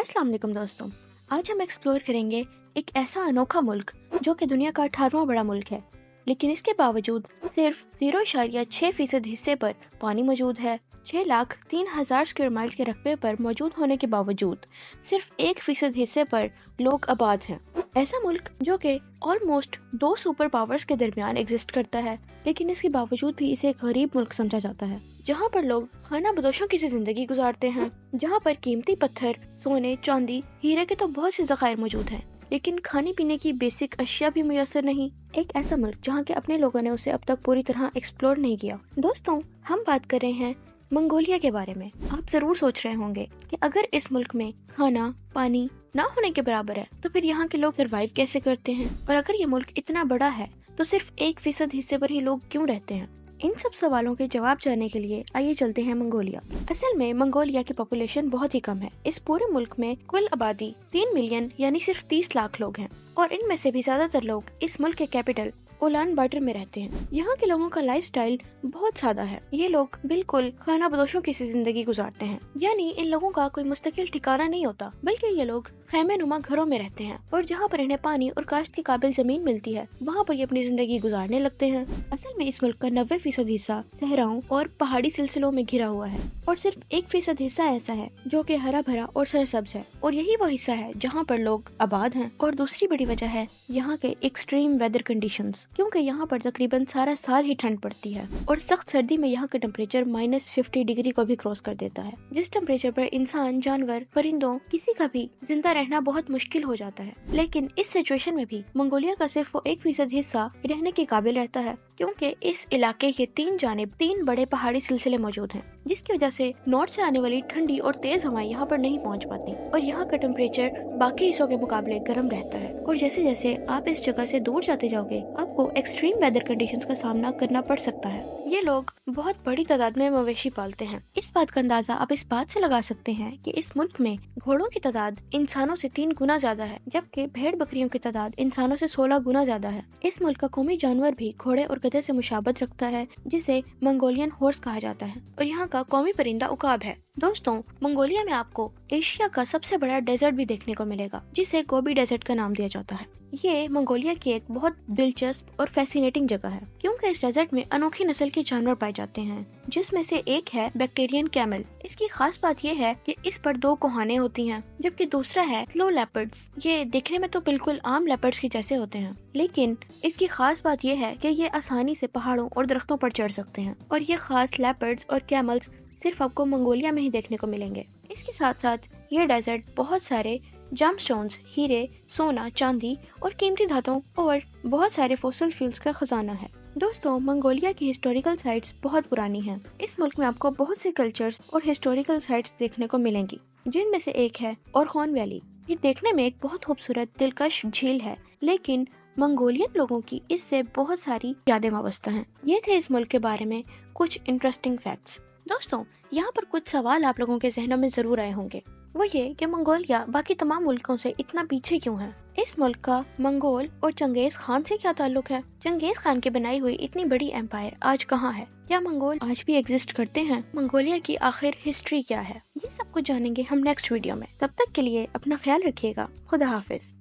अस्सलाम वालेकुम दोस्तों, आज हम एक्सप्लोर करेंगे एक ऐसा अनोखा मुल्क जो कि दुनिया का 18वां बड़ा मुल्क है, लेकिन इसके बावजूद सिर्फ 0.6% हिस्से पर पानी मौजूद है। 6,03,000 स्क्वायर माइल के रकबे पर मौजूद होने के बावजूद सिर्फ 1% हिस्से पर लोग आबाद हैं। ऐसा मुल्क जो कि ऑलमोस्ट 2 सुपर पावर्स के दरमियान एग्जिस्ट करता है, लेकिन इसके बावजूद भी इसे एक गरीब मुल्क समझा जाता है, जहाँ पर लोग खाना बदोशों की सी जिंदगी गुजारते हैं, जहाँ पर कीमती पत्थर, सोने, चांदी, हीरे के तो बहुत से ज़खायर मौजूद हैं, लेकिन खाने पीने की बेसिक अशिया भी मुयसर नहीं। एक ऐसा मुल्क जहाँ के अपने लोगों ने उसे अब तक पूरी तरह एक्सप्लोर नहीं किया। दोस्तों, हम बात कर रहे हैं मंगोलिया के बारे में। आप जरूर सोच रहे होंगे कि अगर इस मुल्क में खाना पानी ना होने के बराबर है तो फिर यहाँ के लोग सरवाइव कैसे करते हैं, और अगर ये मुल्क इतना बड़ा है तो सिर्फ 1% हिस्से पर ही लोग क्यों रहते हैं। इन सब सवालों के जवाब जानने के लिए आइए चलते हैं मंगोलिया। असल में मंगोलिया की पॉपुलेशन बहुत ही कम है। इस पूरे मुल्क में कुल आबादी 3 मिलियन यानी सिर्फ 30 लाख लोग हैं, और इनमें से भी ज्यादातर लोग इस मुल्क के कैपिटल उलान बाटर में रहते हैं। यहाँ के लोगों का लाइफस्टाइल बहुत सादा है। ये लोग बिल्कुल खाना बदोशों की सी जिंदगी गुजारते हैं, यानी इन लोगों का कोई मुस्तकिल ठिकाना नहीं होता, बल्कि ये लोग खैमे नुमा घरों में रहते हैं, और जहाँ पर इन्हें पानी और काश्त के काबिल जमीन मिलती है वहाँ पर ये अपनी जिंदगी गुजारने लगते हैं। असल में इस मुल्क का 90% हिस्सा सहराओं और पहाड़ी सिलसिलों में घिरा हुआ है, और सिर्फ 1% हिस्सा ऐसा है जो कि हरा भरा और सरसब्ज है, और यही वो हिस्सा है जहाँ पर लोग आबाद हैं। और दूसरी बड़ी वजह है यहाँ के एक्सट्रीम वेदर कंडीशंस, क्योंकि यहाँ पर तकरीबन सारा साल ही ठंड पड़ती है, और सख्त सर्दी में यहाँ का टेम्परेचर -50 डिग्री को भी क्रॉस कर देता है, जिस टेम्परेचर पर इंसान, जानवर, परिंदों, किसी का भी जिंदा रहना बहुत मुश्किल हो जाता है। लेकिन इस सिचुएशन में भी मंगोलिया का सिर्फ वो 1% हिस्सा रहने के काबिल रहता है, क्योंकि इस इलाके के 3 जानिब 3 बड़े पहाड़ी सिलसिले मौजूद हैं, जिसकी वजह से नॉर्थ से आने वाली ठंडी और तेज हवाएं यहाँ पर नहीं पहुँच पाती, और यहाँ का टेम्परेचर बाकी हिस्सों के मुकाबले गर्म रहता है। और जैसे जैसे आप इस जगह से दूर जाते जाओगे, आपको एक्सट्रीम वेदर कंडीशंस का सामना करना पड़ सकता है। ये लोग बहुत बड़ी तादाद में मवेशी पालते हैं। इस बात का अंदाजा आप इस बात से लगा सकते हैं कि इस मुल्क में घोड़ों की तादाद इंसानों से 3 गुना ज्यादा है, जबकि भेड़ बकरियों की तादाद इंसानों से 16 गुना ज्यादा है। इस मुल्क का कौमी जानवर भी घोड़े और गधे से मुशाबत रखता है, जिसे मंगोलियन हॉर्स कहा जाता है, और यहाँ का कौमी परिंदा उकाब है। दोस्तों, मंगोलिया में आपको एशिया का सबसे बड़ा डेजर्ट भी देखने को मिलेगा, जिसे गोबी डेजर्ट का नाम दिया जाता है। ये मंगोलिया की एक बहुत दिलचस्प और फैसिनेटिंग जगह है, क्योंकि इस डेजर्ट में अनोखी नस्ल के जानवर पाए जाते हैं, जिसमें से एक है बैक्टीरियन कैमल। इसकी खास बात यह है कि इस पर 2 कोहाने होती हैं, जबकि दूसरा है स्लो लेपर्ड्स। ये दिखने में तो बिल्कुल आम लेपर्ड्स के जैसे होते हैं, लेकिन इसकी खास बात यह है कि ये आसानी से पहाड़ों और दरख्तों पर चढ़ सकते हैं, और ये खास लेपर्ड्स और कैमल्स सिर्फ आपको मंगोलिया में ही देखने को मिलेंगे। इसके साथ साथ ये डेजर्ट बहुत सारे जमस्टोन्स, हीरे, सोना, चांदी और कीमती धातुओं और बहुत सारे फॉसिल फ्यूल्स का खजाना है। दोस्तों, मंगोलिया की हिस्टोरिकल साइट्स बहुत पुरानी हैं। इस मुल्क में आपको बहुत से कल्चर्स और हिस्टोरिकल साइट्स देखने को मिलेंगी, जिनमें से एक है ओरखोन वैली। ये देखने में एक बहुत खूबसूरत दिलकश झील है, लेकिन मंगोलियन लोगों की इससे बहुत सारी यादें वाबस्ता हैं। ये थे इस मुल्क के बारे में कुछ इंटरेस्टिंग फैक्ट्स। दोस्तों, यहाँ पर कुछ सवाल आप लोगों के जहनों में जरूर आए होंगे। वो ये कि मंगोलिया बाकी तमाम मुल्कों से इतना पीछे क्यों है? इस मुल्क का मंगोल और चंगेज खान से क्या ताल्लुक है? चंगेज खान की बनाई हुई इतनी बड़ी एम्पायर आज कहाँ है? क्या मंगोल आज भी एग्जिस्ट करते हैं? मंगोलिया की आखिर हिस्ट्री क्या है? ये सब कुछ जानेंगे हम नेक्स्ट वीडियो में। तब तक के लिए अपना ख्याल रखिएगा। खुदा हाफिज।